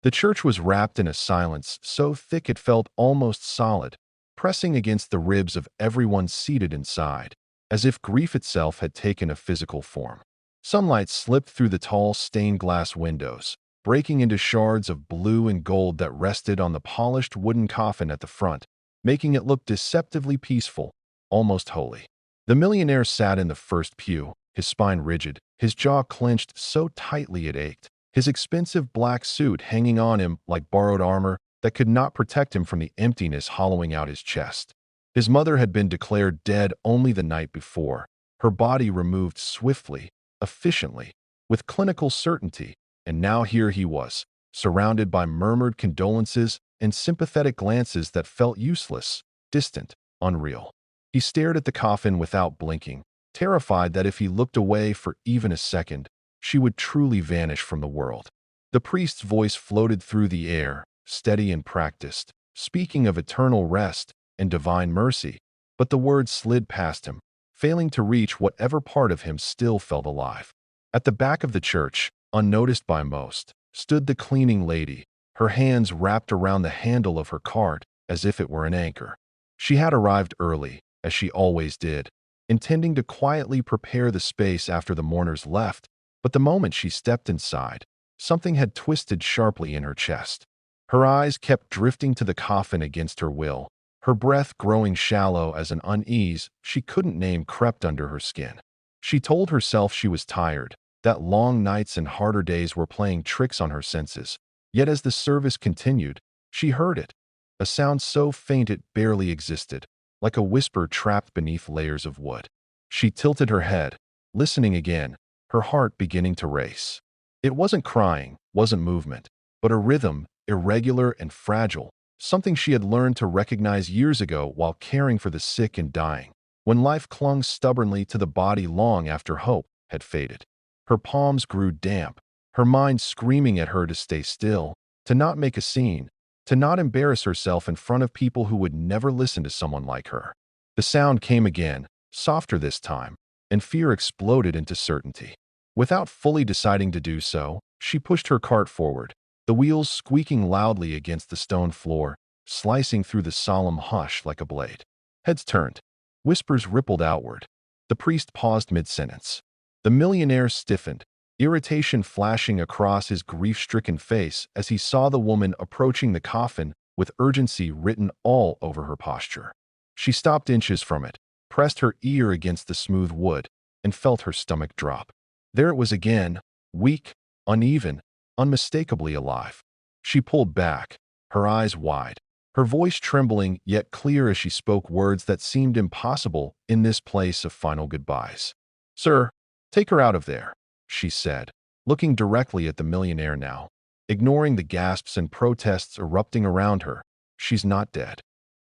The church was wrapped in a silence so thick it felt almost solid, pressing against the ribs of everyone seated inside, as if grief itself had taken a physical form. Sunlight slipped through the tall stained glass windows, breaking into shards of blue and gold that rested on the polished wooden coffin at the front, making it look deceptively peaceful, almost holy. The millionaire sat in the first pew, his spine rigid, his jaw clenched so tightly it ached, his expensive black suit hanging on him like borrowed armor that could not protect him from the emptiness hollowing out his chest. His mother had been declared dead only the night before, her body removed swiftly, efficiently, with clinical certainty, and now here he was, surrounded by murmured condolences and sympathetic glances that felt useless, distant, unreal. He stared at the coffin without blinking, terrified that if he looked away for even a second, she would truly vanish from the world. The priest's voice floated through the air, steady and practiced, speaking of eternal rest and divine mercy, but the words slid past him, failing to reach whatever part of him still felt alive. At the back of the church, unnoticed by most, stood the cleaning lady, her hands wrapped around the handle of her cart as if it were an anchor. She had arrived early, as she always did, intending to quietly prepare the space after the mourners left, but the moment she stepped inside, something had twisted sharply in her chest. Her eyes kept drifting to the coffin against her will, her breath growing shallow as an unease she couldn't name crept under her skin. She told herself she was tired, that long nights and harder days were playing tricks on her senses. Yet as the service continued, she heard it, a sound so faint it barely existed, like a whisper trapped beneath layers of wood. She tilted her head, listening again, her heart beginning to race. It wasn't crying, wasn't movement, but a rhythm, irregular and fragile, something she had learned to recognize years ago while caring for the sick and dying, when life clung stubbornly to the body long after hope had faded. Her palms grew damp, her mind screaming at her to stay still, to not make a scene, to not embarrass herself in front of people who would never listen to someone like her. The sound came again, softer this time, and fear exploded into certainty. Without fully deciding to do so, she pushed her cart forward, the wheels squeaking loudly against the stone floor, slicing through the solemn hush like a blade. Heads turned. Whispers rippled outward. The priest paused mid-sentence. The millionaire stiffened, irritation flashing across his grief-stricken face as he saw the woman approaching the coffin with urgency written all over her posture. She stopped inches from it, pressed her ear against the smooth wood, and felt her stomach drop. There it was again, weak, uneven, unmistakably alive. She pulled back, her eyes wide, her voice trembling yet clear as she spoke words that seemed impossible in this place of final goodbyes. "Sir, take her out of there," she said, looking directly at the millionaire now, ignoring the gasps and protests erupting around her. "She's not dead."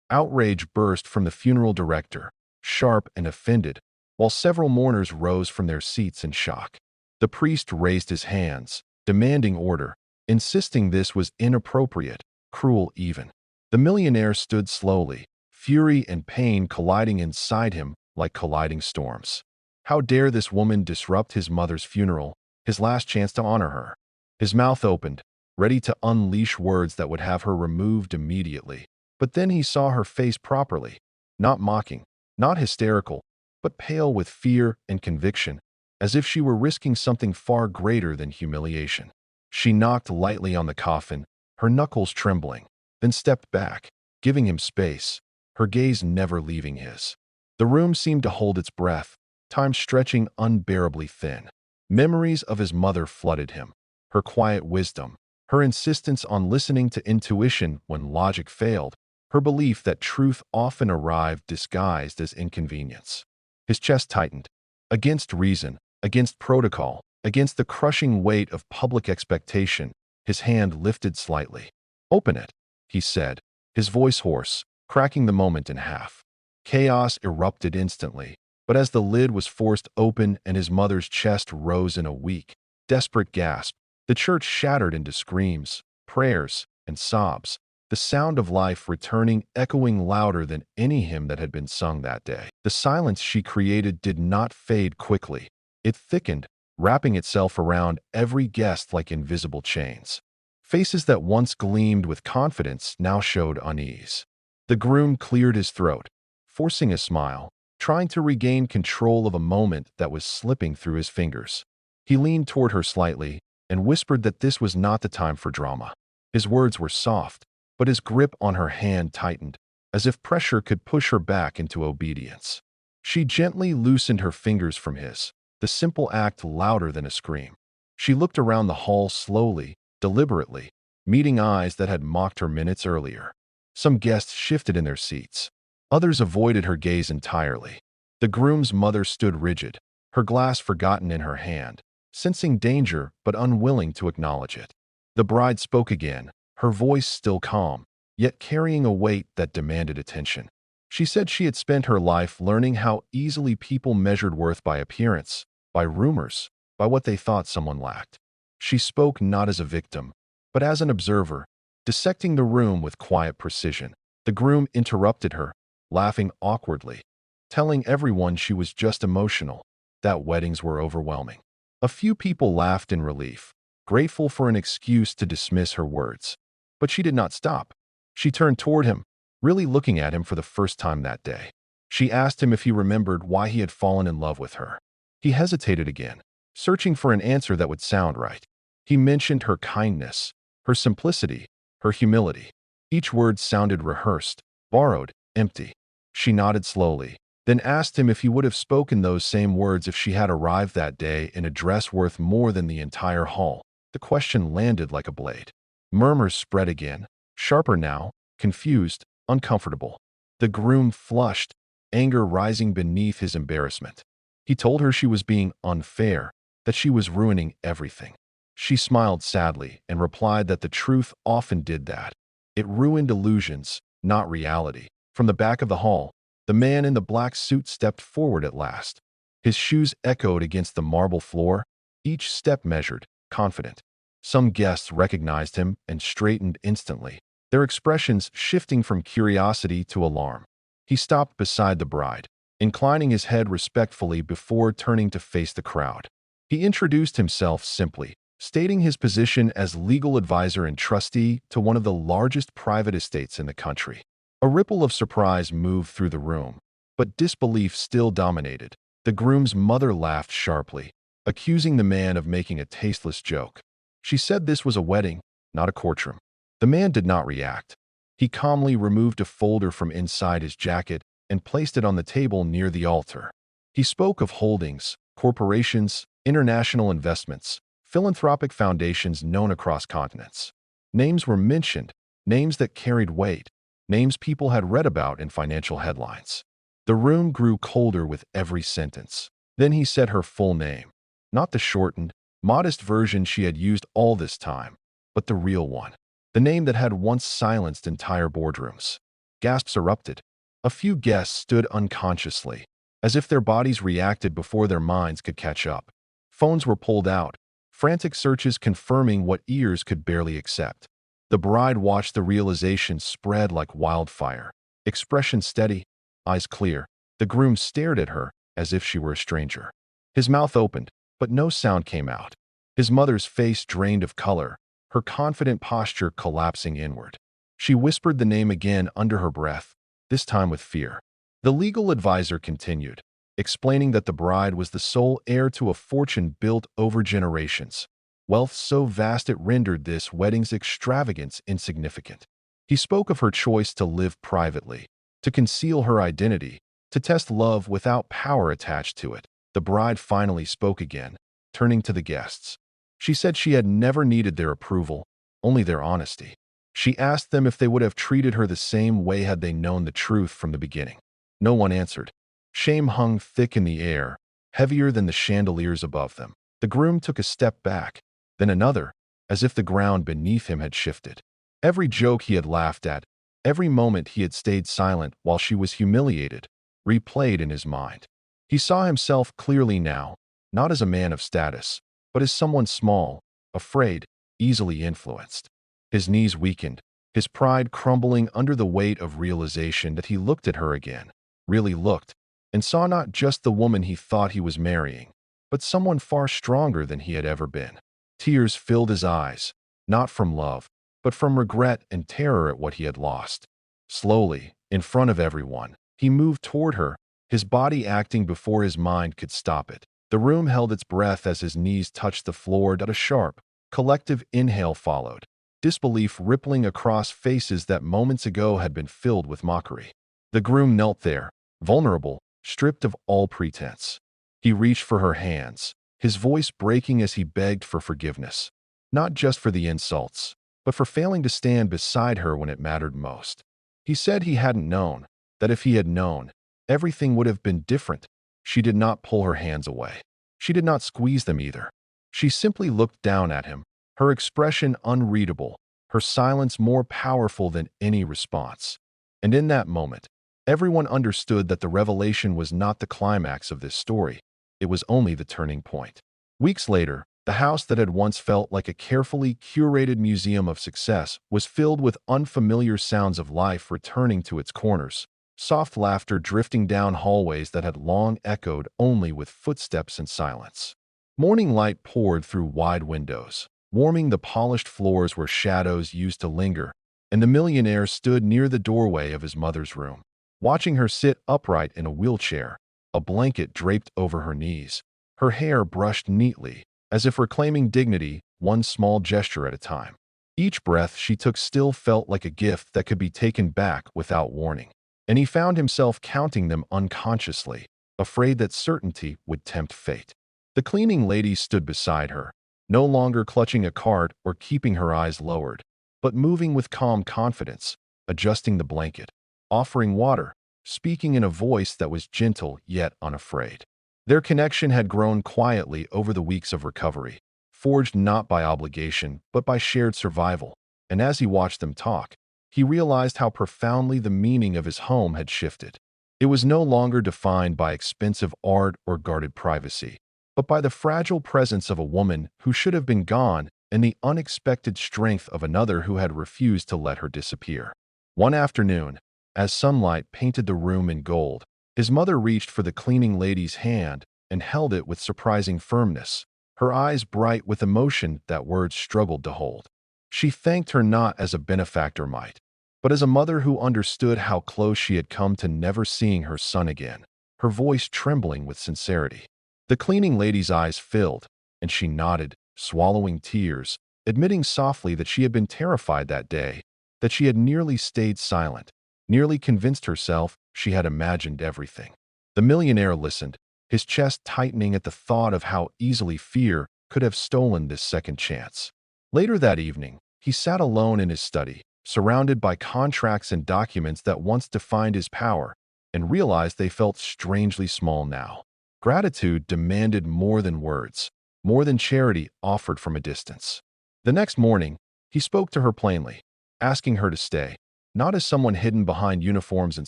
Outrage burst from the funeral director, sharp and offended, while several mourners rose from their seats in shock. The priest raised his hands, demanding order, insisting this was inappropriate, cruel even. The millionaire stood slowly, fury and pain colliding inside him like colliding storms. How dare this woman disrupt his mother's funeral, his last chance to honor her? His mouth opened, ready to unleash words that would have her removed immediately. But then he saw her face properly, not mocking, not hysterical, but pale with fear and conviction, as if she were risking something far greater than humiliation. She knocked lightly on the coffin, her knuckles trembling, then stepped back, giving him space, her gaze never leaving his. The room seemed to hold its breath, time stretching unbearably thin. Memories of his mother flooded him, her quiet wisdom, her insistence on listening to intuition when logic failed, her belief that truth often arrived disguised as inconvenience. His chest tightened, against reason, against protocol, against the crushing weight of public expectation. His hand lifted slightly. "Open it," he said, his voice hoarse, cracking the moment in half. Chaos erupted instantly, but as the lid was forced open and his mother's chest rose in a weak, desperate gasp, the church shattered into screams, prayers, and sobs, the sound of life returning echoing louder than any hymn that had been sung that day. The silence she created did not fade quickly. It thickened, wrapping itself around every guest like invisible chains. Faces that once gleamed with confidence now showed unease. The groom cleared his throat, forcing a smile, trying to regain control of a moment that was slipping through his fingers. He leaned toward her slightly and whispered that this was not the time for drama. His words were soft, but his grip on her hand tightened, as if pressure could push her back into obedience. She gently loosened her fingers from his, the simple act louder than a scream. She looked around the hall slowly, deliberately, meeting eyes that had mocked her minutes earlier. Some guests shifted in their seats. Others avoided her gaze entirely. The groom's mother stood rigid, her glass forgotten in her hand, sensing danger but unwilling to acknowledge it. The bride spoke again, her voice still calm, yet carrying a weight that demanded attention. She said she had spent her life learning how easily people measured worth by appearance, by rumors, by what they thought someone lacked. She spoke not as a victim, but as an observer, dissecting the room with quiet precision. The groom interrupted her, laughing awkwardly, telling everyone she was just emotional, that weddings were overwhelming. A few people laughed in relief, grateful for an excuse to dismiss her words. But she did not stop. She turned toward him, really looking at him for the first time that day. She asked him if he remembered why he had fallen in love with her. He hesitated again, searching for an answer that would sound right. He mentioned her kindness, her simplicity, her humility. Each word sounded rehearsed, borrowed, empty. She nodded slowly, then asked him if he would have spoken those same words if she had arrived that day in a dress worth more than the entire hall. The question landed like a blade. Murmurs spread again, sharper now, confused, uncomfortable. The groom flushed, anger rising beneath his embarrassment. He told her she was being unfair, that she was ruining everything. She smiled sadly and replied that the truth often did that. It ruined illusions, not reality. From the back of the hall, the man in the black suit stepped forward at last. His shoes echoed against the marble floor, each step measured, confident. Some guests recognized him and straightened instantly, their expressions shifting from curiosity to alarm. He stopped beside the bride, inclining his head respectfully before turning to face the crowd. He introduced himself simply, stating his position as legal advisor and trustee to one of the largest private estates in the country. A ripple of surprise moved through the room, but disbelief still dominated. The groom's mother laughed sharply, accusing the man of making a tasteless joke. She said this was a wedding, not a courtroom. The man did not react. He calmly removed a folder from inside his jacket and placed it on the table near the altar. He spoke of holdings, corporations, international investments, philanthropic foundations known across continents. Names were mentioned, names that carried weight, names people had read about in financial headlines. The room grew colder with every sentence. Then he said her full name, not the shortened, modest version she had used all this time, but the real one, the name that had once silenced entire boardrooms. Gasps erupted. A few guests stood unconsciously, as if their bodies reacted before their minds could catch up. Phones were pulled out, frantic searches confirming what ears could barely accept. The bride watched the realization spread like wildfire. Expression steady, eyes clear. The groom stared at her as if she were a stranger. His mouth opened, but no sound came out. His mother's face drained of color, her confident posture collapsing inward. She whispered the name again under her breath, this time with fear. The legal advisor continued, explaining that the bride was the sole heir to a fortune built over generations, wealth so vast it rendered this wedding's extravagance insignificant. He spoke of her choice to live privately, to conceal her identity, to test love without power attached to it. The bride finally spoke again, turning to the guests. She said she had never needed their approval, only their honesty. She asked them if they would have treated her the same way had they known the truth from the beginning. No one answered. Shame hung thick in the air, heavier than the chandeliers above them. The groom took a step back, then another, as if the ground beneath him had shifted. Every joke he had laughed at, every moment he had stayed silent while she was humiliated, replayed in his mind. He saw himself clearly now, not as a man of status, but as someone small, afraid, easily influenced. His knees weakened, his pride crumbling under the weight of realization that he looked at her again, really looked, and saw not just the woman he thought he was marrying, but someone far stronger than he had ever been. Tears filled his eyes, not from love, but from regret and terror at what he had lost. Slowly, in front of everyone, he moved toward her, his body acting before his mind could stop it. The room held its breath as his knees touched the floor. A sharp, collective inhale followed, disbelief rippling across faces that moments ago had been filled with mockery. The groom knelt there, vulnerable, stripped of all pretense. He reached for her hands, his voice breaking as he begged for forgiveness, not just for the insults, but for failing to stand beside her when it mattered most. He said he hadn't known, that if he had known, everything would have been different. She did not pull her hands away. She did not squeeze them either. She simply looked down at him, her expression unreadable, her silence more powerful than any response. And in that moment, everyone understood that the revelation was not the climax of this story. It was only the turning point. Weeks later, the house that had once felt like a carefully curated museum of success was filled with unfamiliar sounds of life returning to its corners, soft laughter drifting down hallways that had long echoed only with footsteps and silence. Morning light poured through wide windows, warming the polished floors where shadows used to linger, and the millionaire stood near the doorway of his mother's room, watching her sit upright in a wheelchair, a blanket draped over her knees, her hair brushed neatly, as if reclaiming dignity, one small gesture at a time. Each breath she took still felt like a gift that could be taken back without warning, and he found himself counting them unconsciously, afraid that certainty would tempt fate. The cleaning lady stood beside her, no longer clutching a cart or keeping her eyes lowered, but moving with calm confidence, adjusting the blanket, offering water, speaking in a voice that was gentle yet unafraid. Their connection had grown quietly over the weeks of recovery, forged not by obligation but by shared survival, and as he watched them talk, he realized how profoundly the meaning of his home had shifted. It was no longer defined by expensive art or guarded privacy, but by the fragile presence of a woman who should have been gone and the unexpected strength of another who had refused to let her disappear. One afternoon, as sunlight painted the room in gold, his mother reached for the cleaning lady's hand and held it with surprising firmness, her eyes bright with emotion that words struggled to hold. She thanked her not as a benefactor might, but as a mother who understood how close she had come to never seeing her son again, her voice trembling with sincerity. The cleaning lady's eyes filled, and she nodded, swallowing tears, admitting softly that she had been terrified that day, that she had nearly stayed silent, nearly convinced herself she had imagined everything. The millionaire listened, his chest tightening at the thought of how easily fear could have stolen this second chance. Later that evening, he sat alone in his study, surrounded by contracts and documents that once defined his power, and realized they felt strangely small now. Gratitude demanded more than words, more than charity offered from a distance. The next morning, he spoke to her plainly, asking her to stay, not as someone hidden behind uniforms and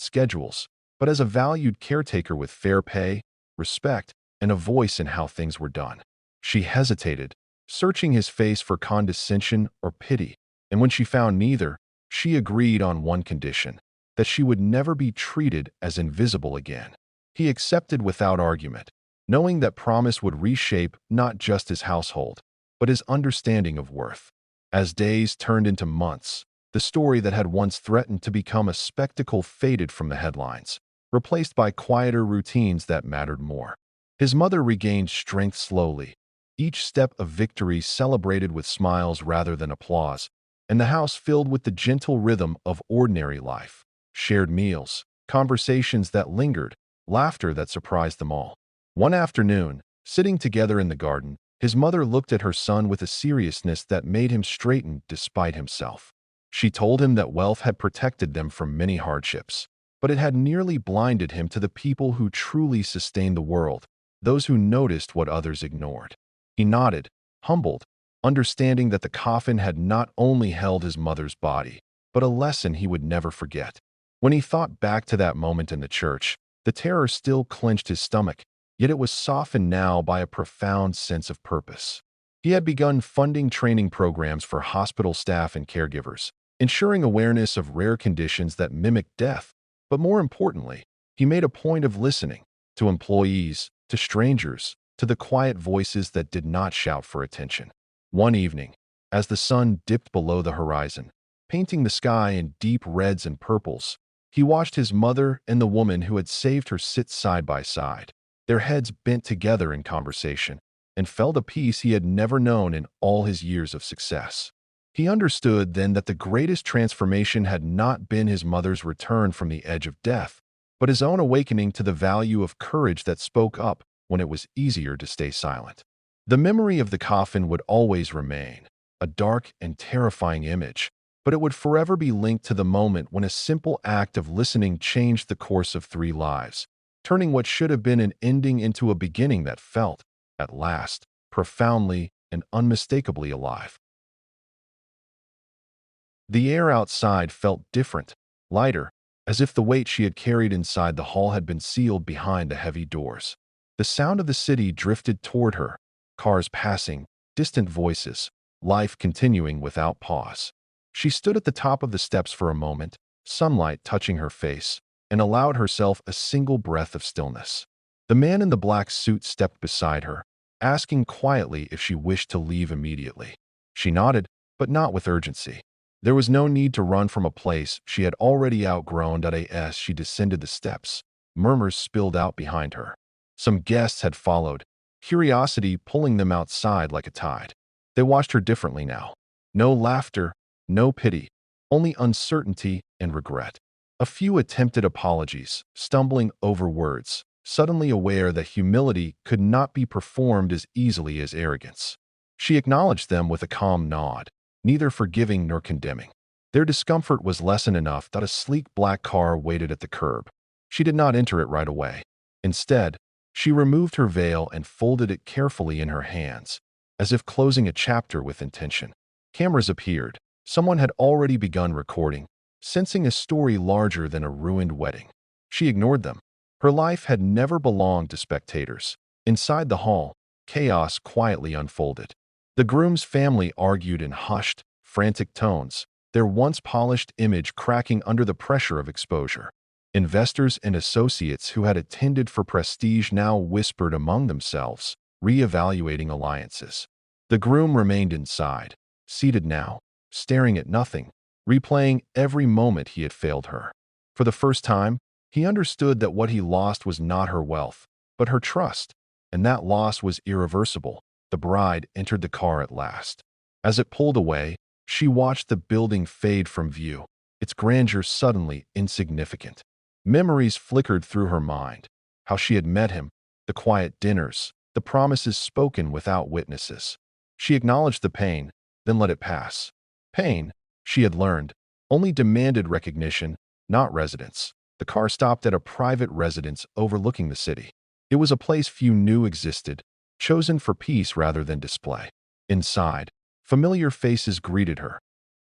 schedules, but as a valued caretaker with fair pay, respect, and a voice in how things were done. She hesitated, searching his face for condescension or pity, and when she found neither, she agreed on one condition, that she would never be treated as invisible again. He accepted without argument, knowing that promise would reshape not just his household, but his understanding of worth. As days turned into months, the story that had once threatened to become a spectacle faded from the headlines, replaced by quieter routines that mattered more. His mother regained strength slowly, each step of victory celebrated with smiles rather than applause, and the house filled with the gentle rhythm of ordinary life, shared meals, conversations that lingered, laughter that surprised them all. One afternoon, sitting together in the garden, his mother looked at her son with a seriousness that made him straighten despite himself. She told him that wealth had protected them from many hardships, but it had nearly blinded him to the people who truly sustained the world, those who noticed what others ignored. He nodded, humbled, understanding that the coffin had not only held his mother's body, but a lesson he would never forget. When he thought back to that moment in the church, the terror still clenched his stomach, yet it was softened now by a profound sense of purpose. He had begun funding training programs for hospital staff and caregivers, ensuring awareness of rare conditions that mimic death. But more importantly, he made a point of listening to employees, to strangers, to the quiet voices that did not shout for attention. One evening, As the sun dipped below the horizon, painting the sky in deep reds and purples, he watched his mother and the woman who had saved her sit side by side, their heads bent together in conversation, and felt a peace he had never known in all his years of success. He understood then that the greatest transformation had not been his mother's return from the edge of death, but his own awakening to the value of courage that spoke up when it was easier to stay silent. The memory of the coffin would always remain, a dark and terrifying image, but it would forever be linked to the moment when a simple act of listening changed the course of 3 lives, turning what should have been an ending into a beginning that felt, at last, profoundly and unmistakably alive. The air outside felt different, lighter, as if the weight she had carried inside the hall had been sealed behind the heavy doors. The sound of the city drifted toward her, cars passing, distant voices, life continuing without pause. She stood at the top of the steps for a moment, sunlight touching her face, and allowed herself a single breath of stillness. The man in the black suit stepped beside her, asking quietly if she wished to leave immediately. She nodded, but not with urgency. There was no need to run from a place she had already outgrown. As she descended the steps, murmurs spilled out behind her. Some guests had followed, curiosity pulling them outside like a tide. They watched her differently now. No laughter, no pity, only uncertainty and regret. A few attempted apologies, stumbling over words, suddenly aware that humility could not be performed as easily as arrogance. She acknowledged them with a calm nod, neither forgiving nor condemning. Their discomfort was lesson enough that a sleek black car waited at the curb. She did not enter it right away. Instead, she removed her veil and folded it carefully in her hands, as if closing a chapter with intention. Cameras appeared. Someone had already begun recording, sensing a story larger than a ruined wedding. She ignored them. Her life had never belonged to spectators. Inside the hall, chaos quietly unfolded. The groom's family argued in hushed, frantic tones, their once polished image cracking under the pressure of exposure. Investors and associates who had attended for prestige now whispered among themselves, re-evaluating alliances. The groom remained inside, seated now, staring at nothing, replaying every moment he had failed her. For the first time, he understood that what he lost was not her wealth, but her trust, and that loss was irreversible. The bride entered the car at last. As it pulled away, she watched the building fade from view, its grandeur suddenly insignificant. Memories flickered through her mind, how she had met him, the quiet dinners, the promises spoken without witnesses. She acknowledged the pain, then let it pass. Pain, she had learned, only demanded recognition, not residence. The car stopped at a private residence overlooking the city. It was a place few knew existed, chosen for peace rather than display. Inside, familiar faces greeted her,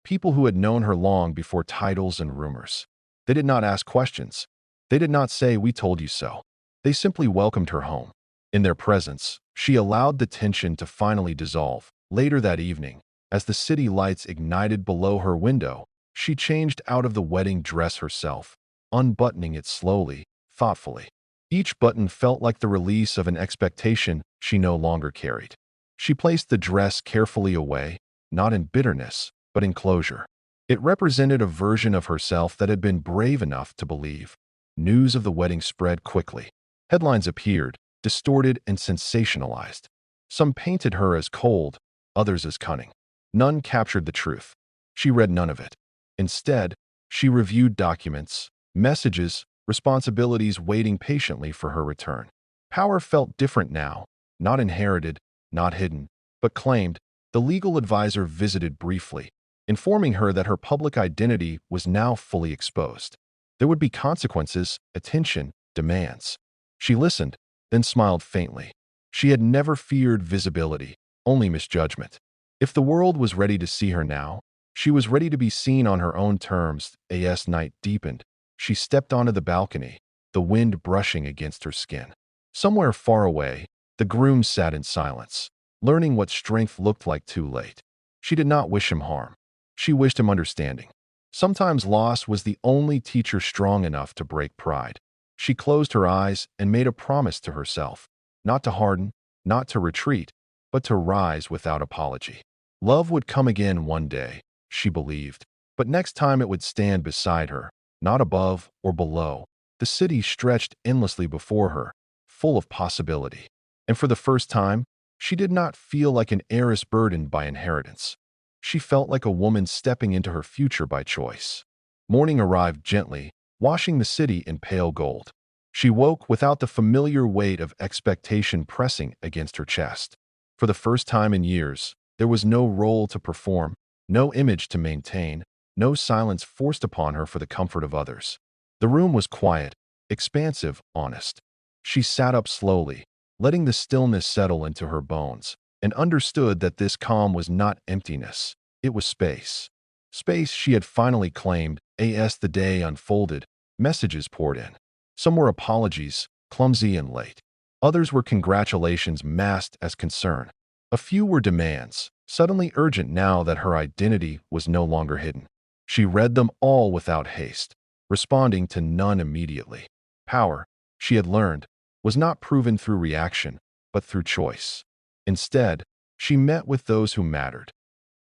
people who had known her long before titles and rumors. They did not ask questions. They did not say, "We told you so." They simply welcomed her home. In their presence, she allowed the tension to finally dissolve. Later that evening, as the city lights ignited below her window, she changed out of the wedding dress herself, unbuttoning it slowly, thoughtfully. Each button felt like the release of an expectation she no longer carried. She placed the dress carefully away, not in bitterness, but in closure. It represented a version of herself that had been brave enough to believe. News of the wedding spread quickly. Headlines appeared, distorted and sensationalized. Some painted her as cold, others as cunning. None captured the truth. She read none of it. Instead, she reviewed documents, messages, responsibilities waiting patiently for her return. Power felt different now, not inherited, not hidden, but claimed. The legal advisor visited briefly, informing her that her public identity was now fully exposed. There would be consequences, attention, demands. She listened, then smiled faintly. She had never feared visibility, only misjudgment. If the world was ready to see her now, she was ready to be seen on her own terms. As night deepened, she stepped onto the balcony, the wind brushing against her skin. Somewhere far away, the groom sat in silence, learning what strength looked like too late. She did not wish him harm. She wished him understanding. Sometimes loss was the only teacher strong enough to break pride. She closed her eyes and made a promise to herself, not to harden, not to retreat, but to rise without apology. Love would come again one day, she believed, but next time it would stand beside her, not above or below. The city stretched endlessly before her, full of possibility. And for the first time, she did not feel like an heiress burdened by inheritance. She felt like a woman stepping into her future by choice. Morning arrived gently, washing the city in pale gold. She woke without the familiar weight of expectation pressing against her chest. For the first time in years, there was no role to perform, no image to maintain, no silence forced upon her for the comfort of others. The room was quiet, expansive, honest. She sat up slowly, letting the stillness settle into her bones, and understood that this calm was not emptiness, it was space. Space she had finally claimed. As the day unfolded, messages poured in. Some were apologies, clumsy and late. Others were congratulations masked as concern. A few were demands, suddenly urgent now that her identity was no longer hidden. She read them all without haste, responding to none immediately. Power, she had learned, was not proven through reaction, but through choice. Instead, she met with those who mattered.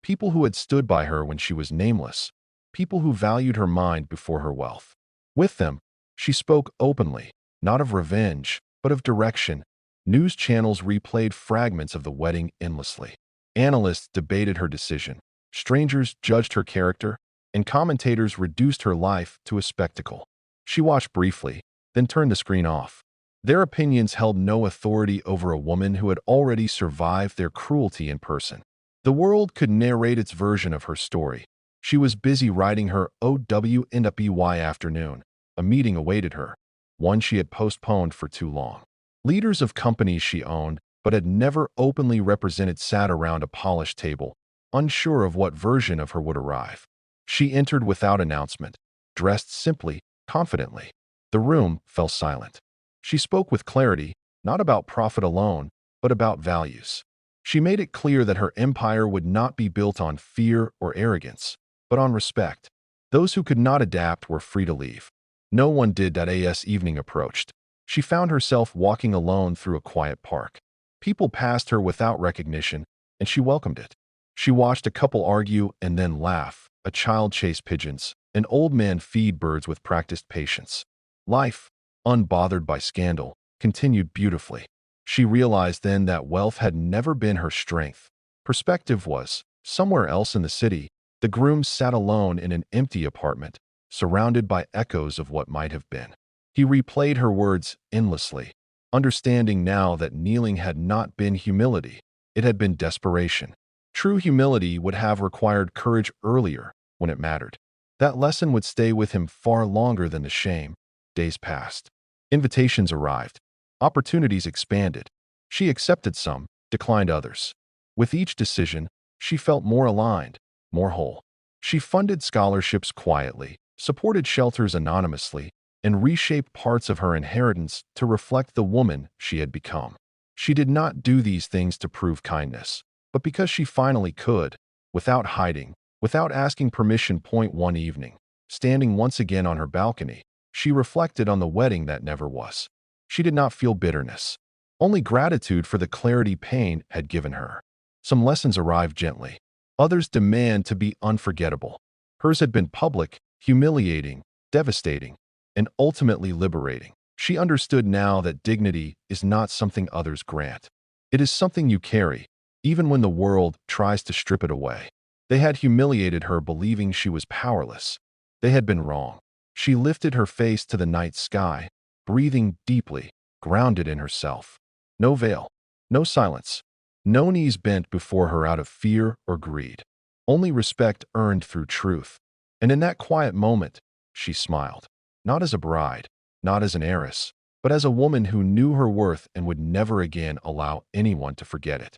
People who had stood by her when she was nameless. People who valued her mind before her wealth. With them, she spoke openly, not of revenge, but of direction. News channels replayed fragments of the wedding endlessly. Analysts debated her decision. Strangers judged her character, and commentators reduced her life to a spectacle. She watched briefly, then turned the screen off. Their opinions held no authority over a woman who had already survived their cruelty in person. The world could narrate its version of her story. She was busy writing her OWNWY afternoon. A meeting awaited her, one she had postponed for too long. Leaders of companies she owned, but had never openly represented, sat around a polished table, unsure of what version of her would arrive. She entered without announcement, dressed simply, confidently. The room fell silent. She spoke with clarity, not about profit alone, but about values. She made it clear that her empire would not be built on fear or arrogance, but on respect. Those who could not adapt were free to leave. No one did that. As evening approached, she found herself walking alone through a quiet park. People passed her without recognition, and she welcomed it. She watched a couple argue and then laugh, a child chase pigeons, an old man feed birds with practiced patience. Life, unbothered by scandal, continued beautifully. She realized then that wealth had never been her strength. Perspective was. Somewhere else in the city, the groom sat alone in an empty apartment, surrounded by echoes of what might have been. He replayed her words endlessly, understanding now that kneeling had not been humility, it had been desperation. True humility would have required courage earlier, when it mattered. That lesson would stay with him far longer than the shame. Days passed. Invitations arrived. Opportunities expanded. She accepted some, declined others. With each decision, she felt more aligned, more whole. She funded scholarships quietly, supported shelters anonymously, and reshaped parts of her inheritance to reflect the woman she had become. She did not do these things to prove kindness, but because she finally could, without hiding, without asking permission. One evening, standing once again on her balcony, she reflected on the wedding that never was. She did not feel bitterness, only gratitude for the clarity pain had given her. Some lessons arrived gently. Others demand to be unforgettable. Hers had been public, humiliating, devastating, and ultimately liberating. She understood now that dignity is not something others grant. It is something you carry, even when the world tries to strip it away. They had humiliated her, believing she was powerless. They had been wrong. She lifted her face to the night sky, breathing deeply, grounded in herself. No veil, no silence, no knees bent before her out of fear or greed. Only respect earned through truth. And in that quiet moment, she smiled. Not as a bride, not as an heiress, but as a woman who knew her worth and would never again allow anyone to forget it.